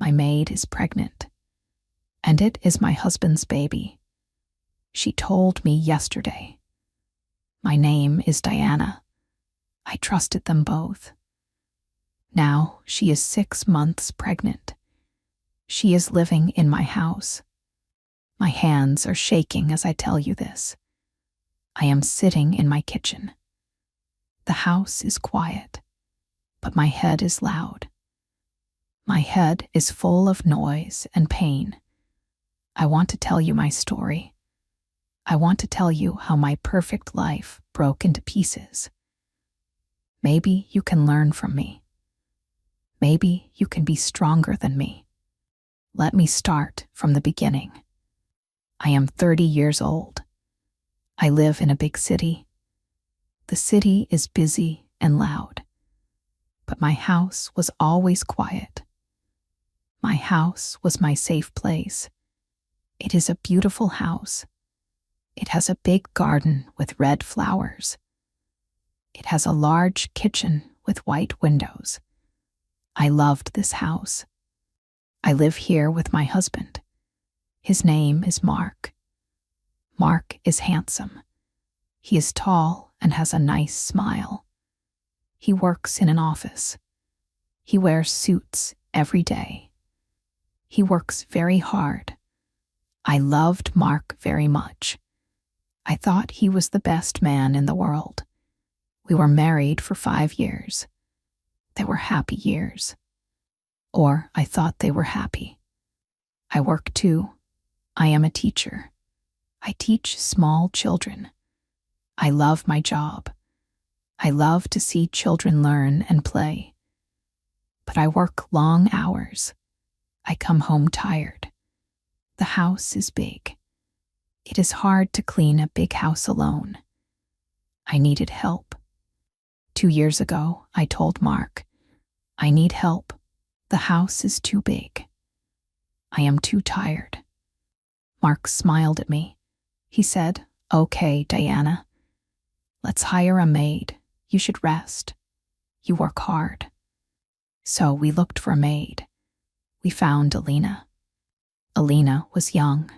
My maid is pregnant, and it is my husband's baby. She told me yesterday. My name is Diana. I trusted them both. Now she is 6 months pregnant. She is living in my house. My hands are shaking as I tell you this. I am sitting in my kitchen. The house is quiet, but my head is loud. My head is full of noise and pain. I want to tell you my story. I want to tell you how my perfect life broke into pieces. Maybe you can learn from me. Maybe you can be stronger than me. Let me start from the beginning. I am 30 years old. I live in a big city. The city is busy and loud, but my house was always quiet. My house was my safe place. It is a beautiful house. It has a big garden with red flowers. It has a large kitchen with white windows. I loved this house. I live here with my husband. His name is Mark. Mark is handsome. He is tall and has a nice smile. He works in an office. He wears suits every day. He works very hard. I loved Mark very much. I thought he was the best man in the world. We were married for 5 years. They were happy years. Or I thought they were happy. I work too. I am a teacher. I teach small children. I love my job. I love to see children learn and play. But I work long hours. I come home tired. The house is big. It is hard to clean a big house alone. I needed help. 2 years ago, I told Mark, I need help. The house is too big. I am too tired. Mark smiled at me. He said, "Okay, Diana. Let's hire a maid. You should rest. You work hard." So we looked for a maid. We found Alina. Alina was young.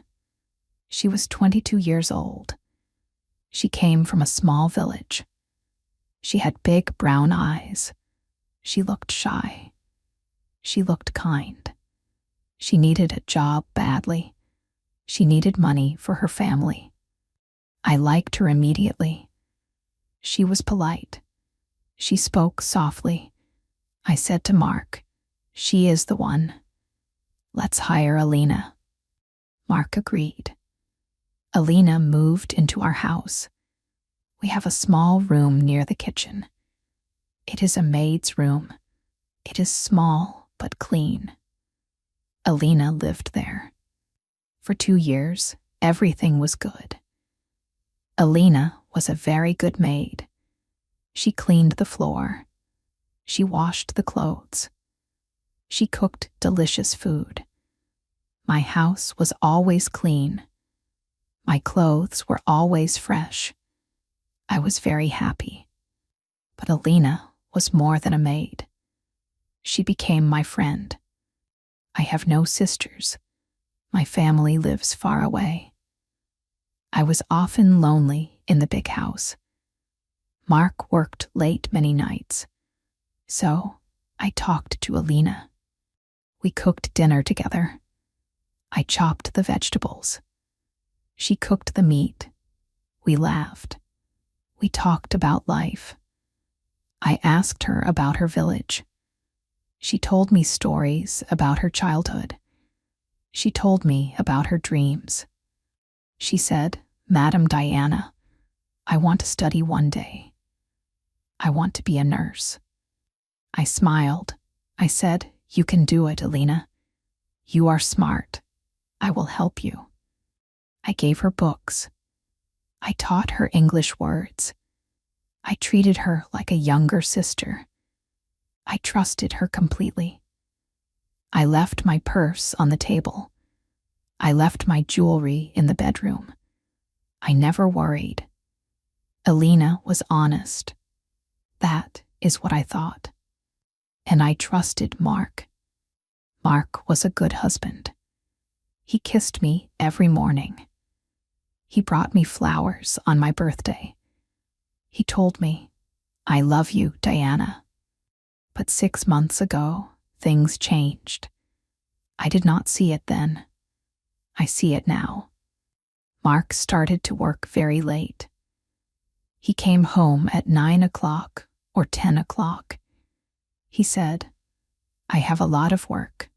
She was 22 years old. She came from a small village. She had big brown eyes. She looked shy. She looked kind. She needed a job badly. She needed money for her family. I liked her immediately. She was polite. She spoke softly. I said to Mark, "She is the one. Let's hire Alina." Mark agreed. Alina moved into our house. We have a small room near the kitchen. It is a maid's room. It is small but clean. Alina lived there. For 2 years, everything was good. Alina was a very good maid. She cleaned the floor. She washed the clothes. She cooked delicious food. My house was always clean. My clothes were always fresh. I was very happy. But Alina was more than a maid. She became my friend. I have no sisters. My family lives far away. I was often lonely in the big house. Mark worked late many nights. So I talked to Alina. We cooked dinner together. I chopped the vegetables. She cooked the meat. We laughed. We talked about life. I asked her about her village. She told me stories about her childhood. She told me about her dreams. She said, "Madam Diana, I want to study one day. I want to be a nurse." I smiled. I said, "You can do it, Alina. You are smart. I will help you." I gave her books. I taught her English words. I treated her like a younger sister. I trusted her completely. I left my purse on the table. I left my jewelry in the bedroom. I never worried. Alina was honest. That is what I thought. And I trusted Mark. Mark was a good husband. He kissed me every morning. He brought me flowers on my birthday. He told me, "I love you, Diana." But 6 months ago, things changed. I did not see it then. I see it now. Mark started to work very late. He came home at 9 o'clock or 10 o'clock. He said, "I have a lot of work.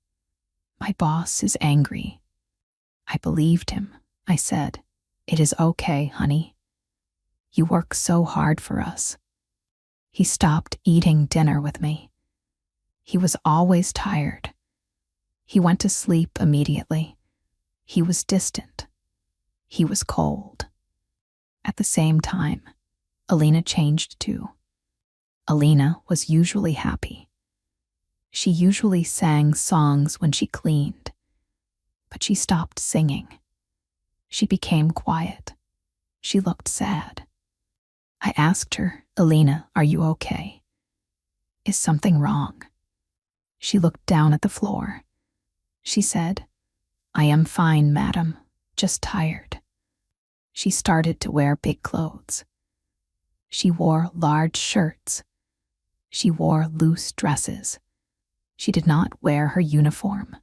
My boss is angry." I believed him. I said, "It is okay, honey. You work so hard for us." He stopped eating dinner with me. He was always tired. He went to sleep immediately. He was distant. He was cold. At the same time, Alina changed too. Alina was usually happy. She usually sang songs when she cleaned, but she stopped singing. She became quiet. She looked sad. I asked her, "Alina, are you okay? Is something wrong?" She looked down at the floor. She said, "I am fine, madam, just tired." She started to wear big clothes. She wore large shirts. She wore loose dresses. She did not wear her uniform.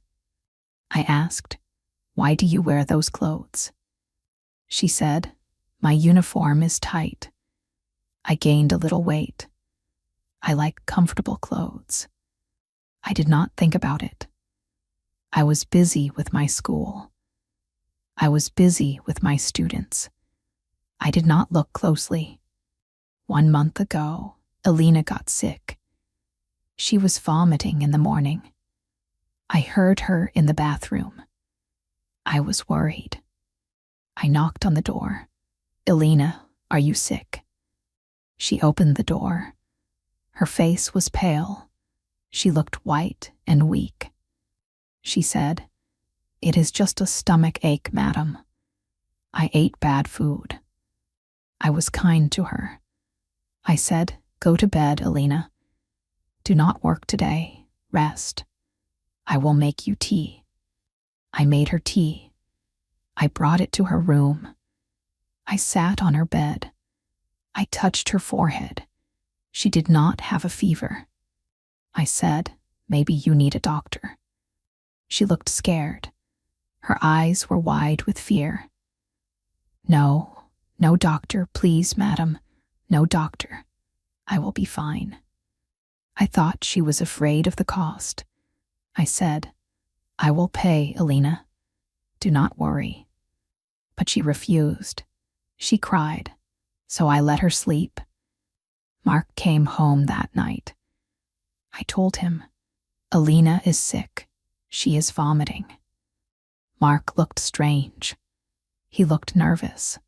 I asked, "Why do you wear those clothes?" She said, "My uniform is tight. I gained a little weight. I like comfortable clothes." I did not think about it. I was busy with my school. I was busy with my students. I did not look closely. 1 month ago, Alina got sick. She was vomiting in the morning. I heard her in the bathroom. I was worried. I knocked on the door. "Alina, are you sick?" She opened the door. Her face was pale. She looked white and weak. She said, "It is just a stomach ache, madam. I ate bad food." I was kind to her. I said, "Go to bed, Alina. Do not work today. Rest. I will make you tea." I made her tea. I brought it to her room. I sat on her bed. I touched her forehead. She did not have a fever. I said, "Maybe you need a doctor." She looked scared. Her eyes were wide with fear. "No, no doctor, please, madam. No doctor. I will be fine." I thought she was afraid of the cost. I said, "I will pay, Alina. Do not worry." But she refused. She cried, so I let her sleep. Mark came home that night. I told him, "Alina is sick. She is vomiting." Mark looked strange. He looked nervous.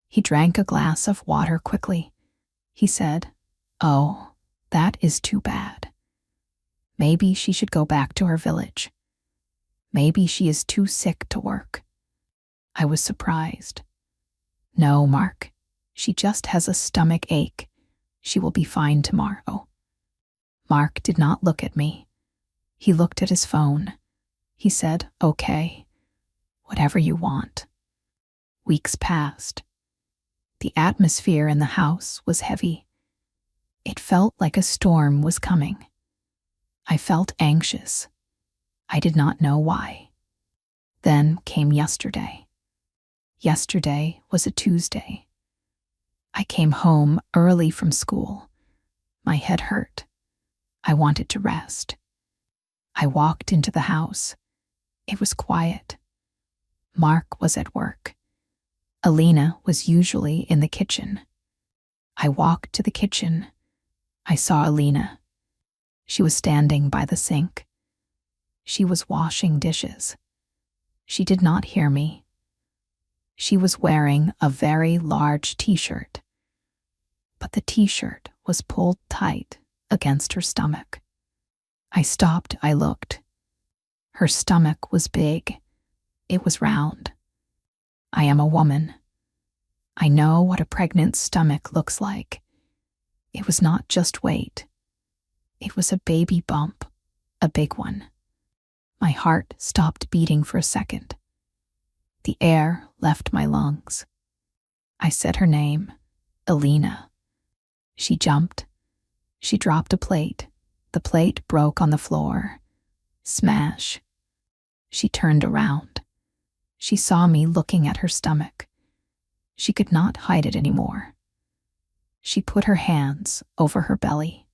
He drank a glass of water quickly. He said, "Oh, that is too bad. Maybe she should go back to her village. Maybe she is too sick to work." I was surprised. "No, Mark, she just has a stomach ache. She will be fine tomorrow." Mark did not look at me. He looked at his phone. He said, "Okay, whatever you want." Weeks passed. The atmosphere in the house was heavy. It felt like a storm was coming. I felt anxious. I did not know why. Then came yesterday. Yesterday was a Tuesday. I came home early from school. My head hurt. I wanted to rest. I walked into the house. It was quiet. Mark was at work. Alina was usually in the kitchen. I walked to the kitchen. I saw Alina. She was standing by the sink. She was washing dishes. She did not hear me. She was wearing a very large t-shirt, but the t-shirt was pulled tight against her stomach. I stopped, I looked. Her stomach was big. It was round. I am a woman. I know what a pregnant stomach looks like. It was not just weight. It was a baby bump, a big one. My heart stopped beating for a second. The air left my lungs. I said her name, Elena. She jumped. She dropped a plate. The plate broke on the floor. Smash. She turned around. She saw me looking at her stomach. She could not hide it anymore. She put her hands over her belly.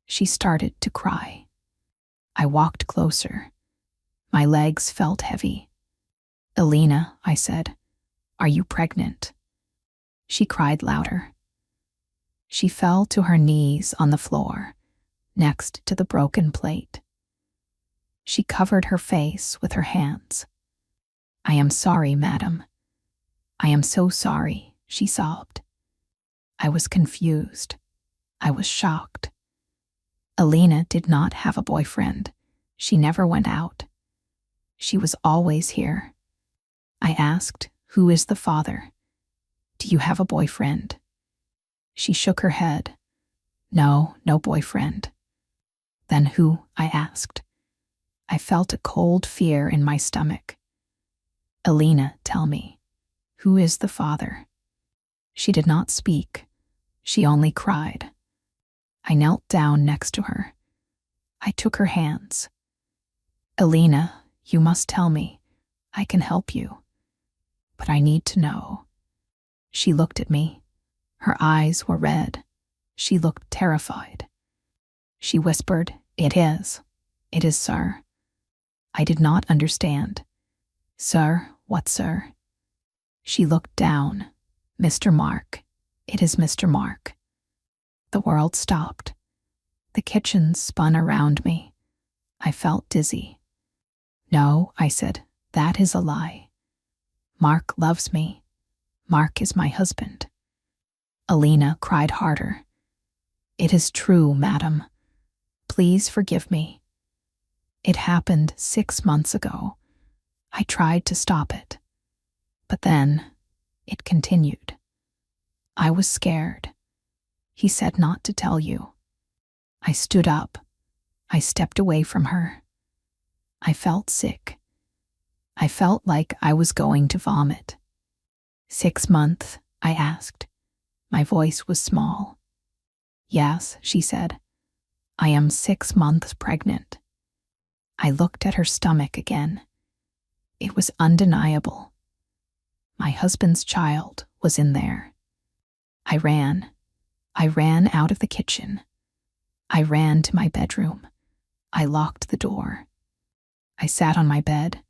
She started to cry. I walked closer. My legs felt heavy. Elena, I said, are you pregnant? She cried louder. She fell to her knees on the floor, next to the broken plate. She covered her face with her hands. I am sorry, madam. I am so sorry, she sobbed. I was confused. I was shocked. Elena did not have a boyfriend. She never went out. She was always here. I asked, who is the father? Do you have a boyfriend? She shook her head. No, no boyfriend. Then who? I asked. I felt a cold fear in my stomach. Elena, tell me, who is the father? She did not speak. She only cried. I knelt down next to her. I took her hands. Elena, you must tell me. I can help you. But I need to know. She looked at me. Her eyes were red. She looked terrified. She whispered, It is, sir. I did not understand. Sir, what sir? She looked down. Mr. Mark. It is Mr. Mark. The world stopped. The kitchen spun around me. I felt dizzy. No, I said, that is a lie. Mark loves me. Mark is my husband. Elena cried harder. It is true, madam. Please forgive me. It happened 6 months ago. I tried to stop it. But then it continued. I was scared. He said not to tell you. I stood up. I stepped away from her. I felt sick. I felt like I was going to vomit. 6 months, I asked. My voice was small. Yes, she said. I am 6 months pregnant. I looked at her stomach again. It was undeniable. My husband's child was in there. I ran. I ran out of the kitchen. I ran to my bedroom. I locked the door. I sat on my bed.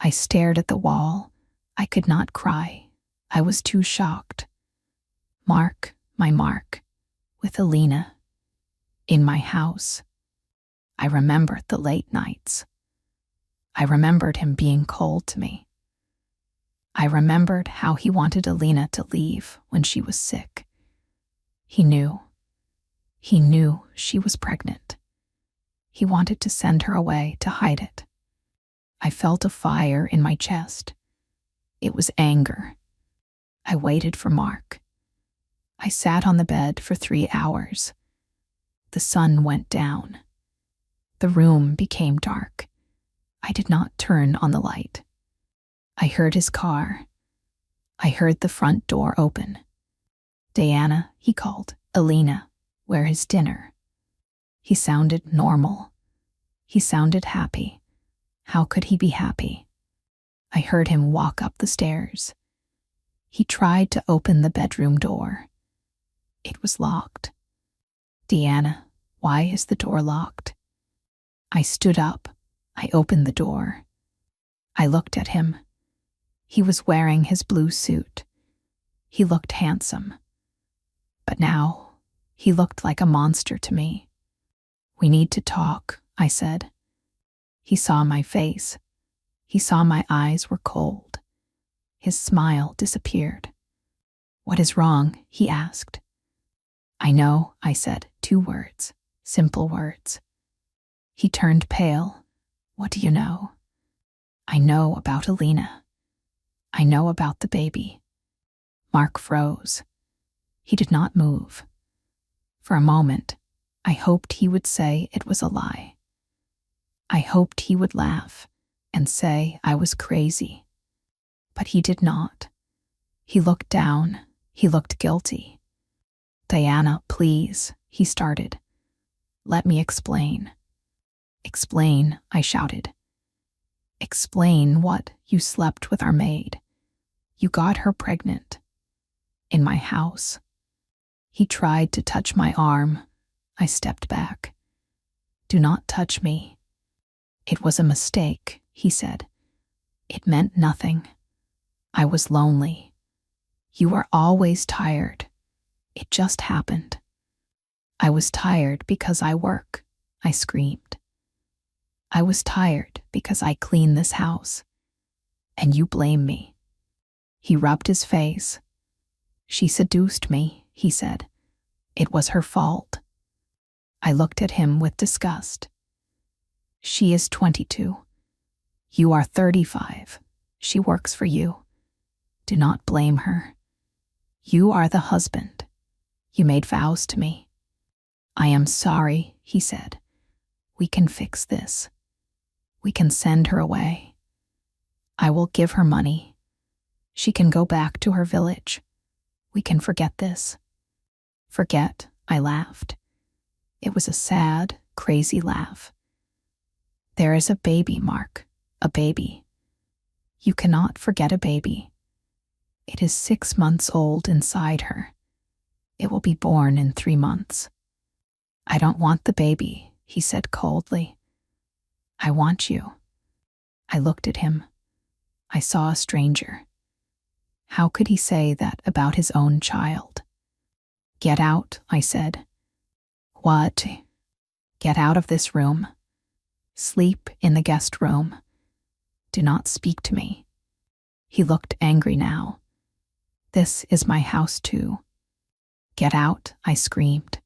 I stared at the wall. I could not cry. I was too shocked. Mark, my Mark, with Elena, in my house. I remembered the late nights. I remembered him being cold to me. I remembered how he wanted Elena to leave when she was sick. He knew. He knew she was pregnant. He wanted to send her away to hide it. I felt a fire in my chest. It was anger. I waited for Mark. I sat on the bed for 3 hours. The sun went down. The room became dark. I did not turn on the light. I heard his car. I heard the front door open. Diana, he called. Elena, where is dinner? He sounded normal. He sounded happy. How could he be happy? I heard him walk up the stairs. He tried to open the bedroom door. It was locked. Diana, why is the door locked? I stood up. I opened the door. I looked at him. He was wearing his blue suit. He looked handsome. But now, he looked like a monster to me. We need to talk, I said. He saw my face. He saw my eyes were cold. His smile disappeared. What is wrong? He asked. I know, I said, 2 words, simple words. He turned pale. What do you know? I know about Elena. I know about the baby. Mark froze. He did not move. For a moment, I hoped he would say it was a lie. I hoped he would laugh and say I was crazy. But he did not. He looked down. He looked guilty. "Diana, please," he started. "Let me explain." "Explain," I shouted. "Explain what? You slept with our maid. You got her pregnant. In my house." He tried to touch my arm. I stepped back. "Do not touch me." "It was a mistake," he said. "It meant nothing. I was lonely. You are always tired. It just happened." "I was tired because I work," I screamed. "I was tired because I clean this house. And you blame me." He rubbed his face. "She seduced me," he said. "It was her fault." I looked at him with disgust. "She is 22. You are 35. She works for you. Do not blame her. You are the husband. You made vows to me." "I am sorry," he said. "We can fix this. We can send her away. I will give her money. She can go back to her village. We can forget this." "Forget," I laughed. It was a sad, crazy laugh. "There is a baby, Mark, a baby. You cannot forget a baby. It is 6 months old inside her. It will be born in 3 months." "I don't want the baby," he said coldly. "I want you." I looked at him. I saw a stranger. How could he say that about his own child? "Get out," I said. "What?" "Get out of this room. Sleep in the guest room. Do not speak to me." He looked angry now. "This is my house too." "Get out," I screamed.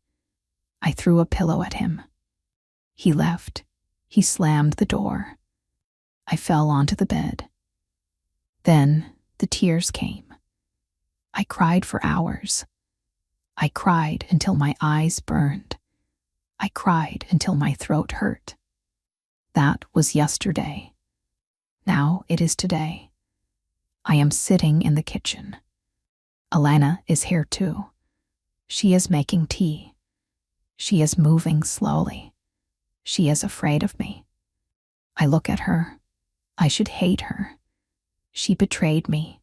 I threw a pillow at him. He left. He slammed the door. I fell onto the bed. Then the tears came. I cried for hours. I cried until my eyes burned. I cried until my throat hurt. That was yesterday. Now it is today. I am sitting in the kitchen. Alana is here too. She is making tea. She is moving slowly. She is afraid of me. I look at her. I should hate her. She betrayed me.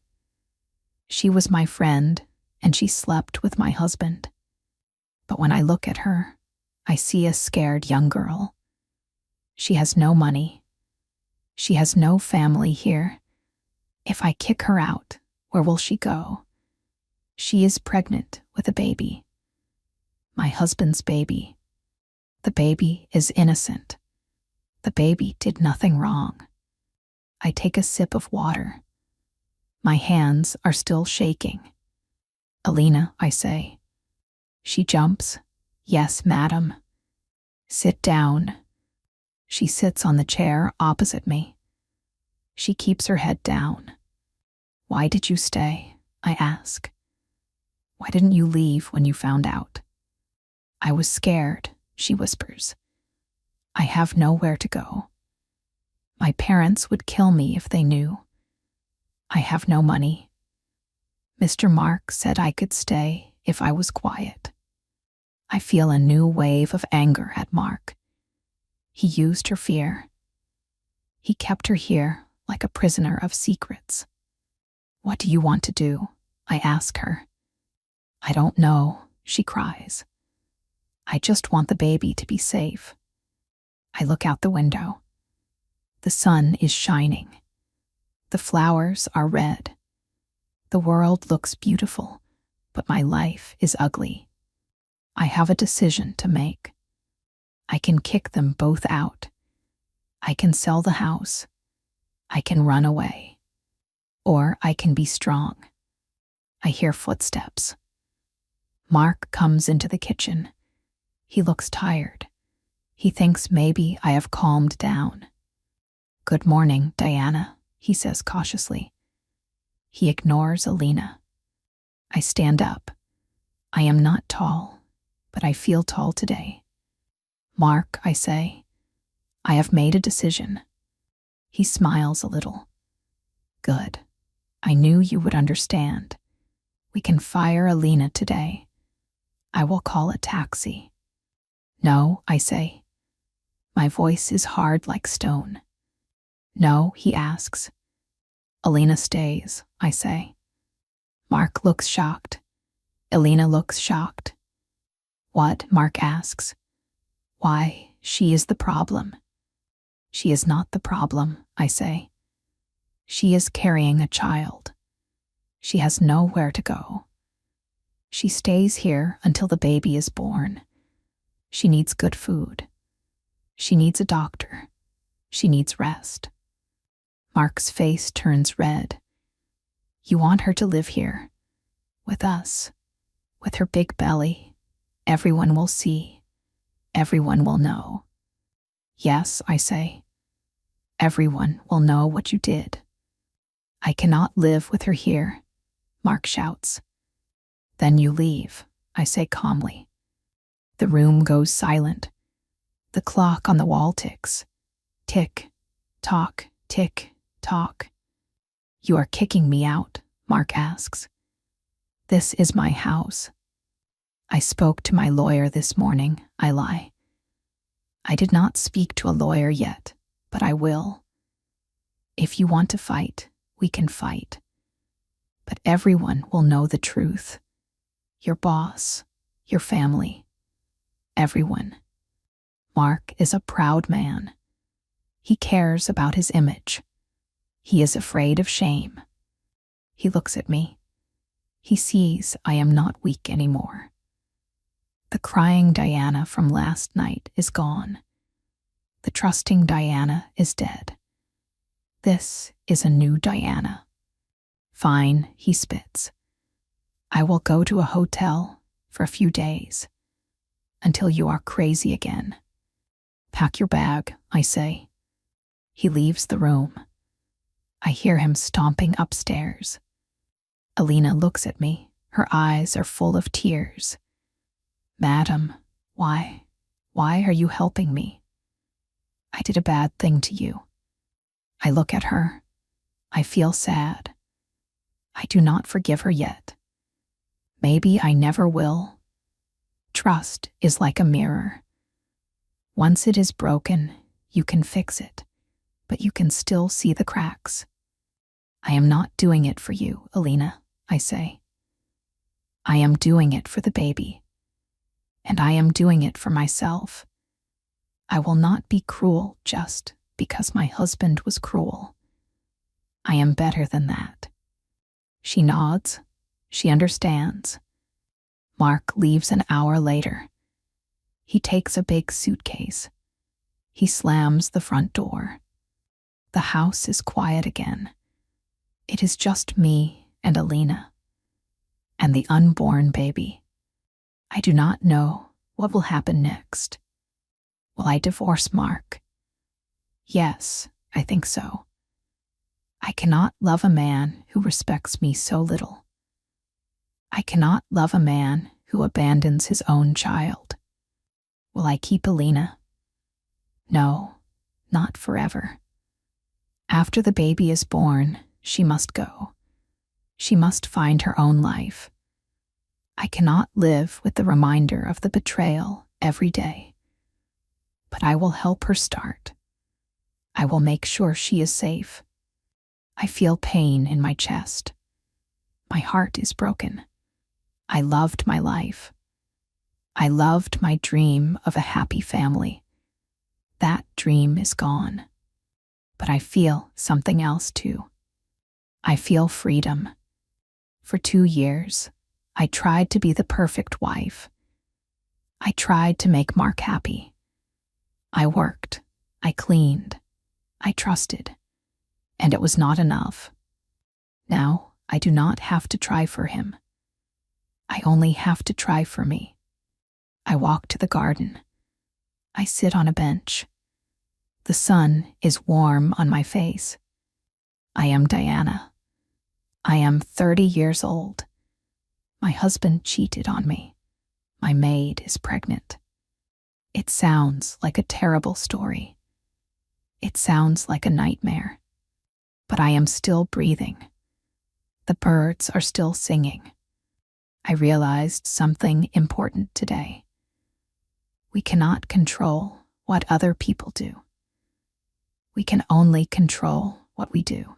She was my friend, and she slept with my husband. But when I look at her, I see a scared young girl. She has no money. She has no family here. If I kick her out, where will she go? She is pregnant with a baby. My husband's baby. The baby is innocent. The baby did nothing wrong. I take a sip of water. My hands are still shaking. "Alina," I say. She jumps. "Yes, madam." "Sit down." She sits on the chair opposite me. She keeps her head down. "Why did you stay?" I ask. "Why didn't you leave when you found out?" "I was scared," she whispers. "I have nowhere to go. My parents would kill me if they knew. I have no money. Mr. Mark said I could stay if I was quiet." I feel a new wave of anger at Mark. He used her fear. He kept her here like a prisoner of secrets. "What do you want to do?" I ask her. "I don't know," she cries. "I just want the baby to be safe." I look out the window. The sun is shining. The flowers are red. The world looks beautiful, but my life is ugly. I have a decision to make. I can kick them both out. I can sell the house. I can run away. Or I can be strong. I hear footsteps. Mark comes into the kitchen. He looks tired. He thinks maybe I have calmed down. "Good morning, Diana," he says cautiously. He ignores Alina. I stand up. I am not tall, but I feel tall today. "Mark," I say, I have made a decision. He smiles a little. Good. I knew you would understand. We can fire Alina today. I will call a taxi. No, I say. My voice is hard like stone. No, he asks. Alina stays, I say. Mark looks shocked. Alina looks shocked. What? Mark asks. Why, she is the problem. She is not the problem, I say. She is carrying a child. She has nowhere to go. She stays here until the baby is born. She needs good food. She needs a doctor. She needs rest. Mark's face turns red. You want her to live here, with us, with her big belly. Everyone will see. Everyone will know. Yes, I say. Everyone will know what you did. I cannot live with her here, Mark shouts. Then you leave, I say calmly. The room goes silent. The clock on the wall ticks. Tick, tock, tick, tock. You are kicking me out, Mark asks. This is my house. I spoke to my lawyer this morning, I lie. I did not speak to a lawyer yet, but I will. If you want to fight, we can fight. But everyone will know the truth. Your boss, your family, everyone. Mark is a proud man. He cares about his image. He is afraid of shame. He looks at me. He sees I am not weak anymore. The crying Diana from last night is gone. The trusting Diana is dead. This is a new Diana. Fine, he spits. I will go to a hotel for a few days, until you are crazy again. Pack your bag, I say. He leaves the room. I hear him stomping upstairs. Alina looks at me. Her eyes are full of tears. Madam, why are you helping me? I did a bad thing to you. I look at her. I feel sad. I do not forgive her yet. Maybe I never will. Trust is like a mirror. Once it is broken, you can fix it, but you can still see the cracks. I am not doing it for you, Alina, I say. I am doing it for the baby. And I am doing it for myself. I will not be cruel just because my husband was cruel. I am better than that. She nods. She understands. Mark leaves an hour later. He takes a big suitcase. He slams the front door. The house is quiet again. It is just me and Alina. And the unborn baby. I do not know what will happen next. Will I divorce Mark? Yes, I think so. I cannot love a man who respects me so little. I cannot love a man who abandons his own child. Will I keep Alina? No, not forever. After the baby is born, she must go. She must find her own life. I cannot live with the reminder of the betrayal every day. But I will help her start. I will make sure she is safe. I feel pain in my chest. My heart is broken. I loved my life. I loved my dream of a happy family. That dream is gone. But I feel something else too. I feel freedom. For 2 years, I tried to be the perfect wife. I tried to make Mark happy. I worked. I cleaned. I trusted. And it was not enough. Now, I do not have to try for him. I only have to try for me. I walk to the garden. I sit on a bench. The sun is warm on my face. I am Diana. I am 30 years old. My husband cheated on me. My maid is pregnant. It sounds like a terrible story. It sounds like a nightmare, but I am still breathing. The birds are still singing. I realized something important today. We cannot control what other people do. We can only control what we do.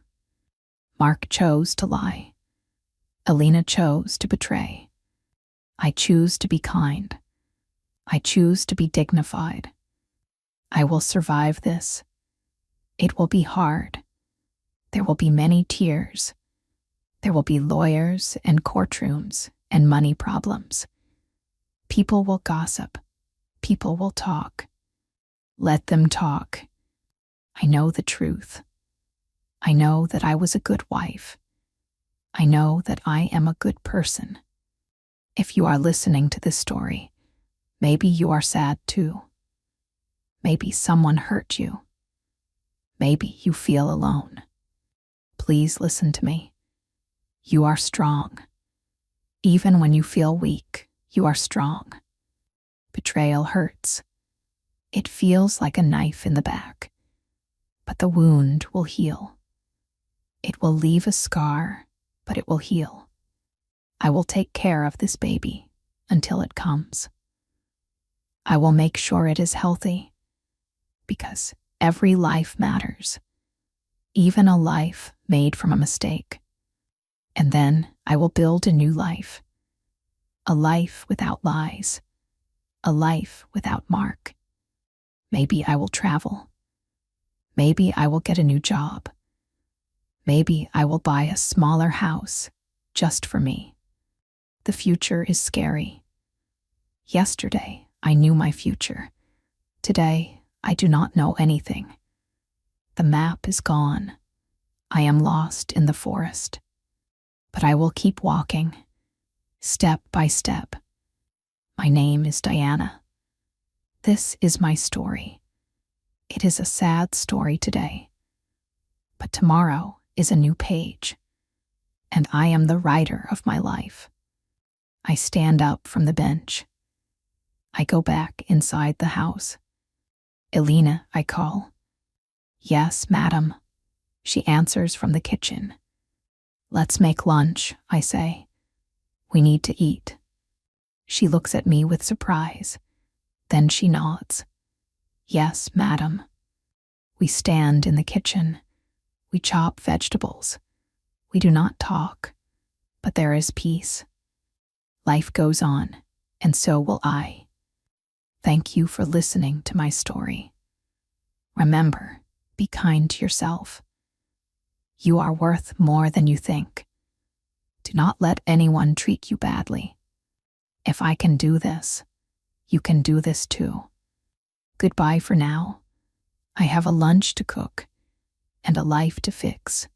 Mark chose to lie. Alina chose to betray. I choose to be kind. I choose to be dignified. I will survive this. It will be hard. There will be many tears. There will be lawyers and courtrooms and money problems. People will gossip. People will talk. Let them talk. I know the truth. I know that I was a good wife. I know that I am a good person. If you are listening to this story, maybe you are sad too. Maybe someone hurt you. Maybe you feel alone. Please listen to me. You are strong. Even when you feel weak, you are strong. Betrayal hurts. It feels like a knife in the back, but the wound will heal. It will leave a scar, but it will heal. I will take care of this baby until it comes. I will make sure it is healthy, because every life matters, even a life made from a mistake. And then I will build a new life, a life without lies, a life without Mark. Maybe I will travel. Maybe I will get a new job. Maybe I will buy a smaller house just for me. The future is scary. Yesterday, I knew my future. Today, I do not know anything. The map is gone. I am lost in the forest. But I will keep walking, step by step. My name is Diana. This is my story. It is a sad story today, but tomorrow is a new page, and I am the writer of my life. I stand up from the bench. I go back inside the house. Alina, I call. Yes, madam. She answers from the kitchen. Let's make lunch, I say. We need to eat. She looks at me with surprise. Then she nods. Yes, madam. We stand in the kitchen. We chop vegetables. We do not talk, but there is peace. Life goes on, and so will I. Thank you for listening to my story. Remember, be kind to yourself. You are worth more than you think. Do not let anyone treat you badly. If I can do this, you can do this too. Goodbye for now. I have a lunch to cook and a life to fix.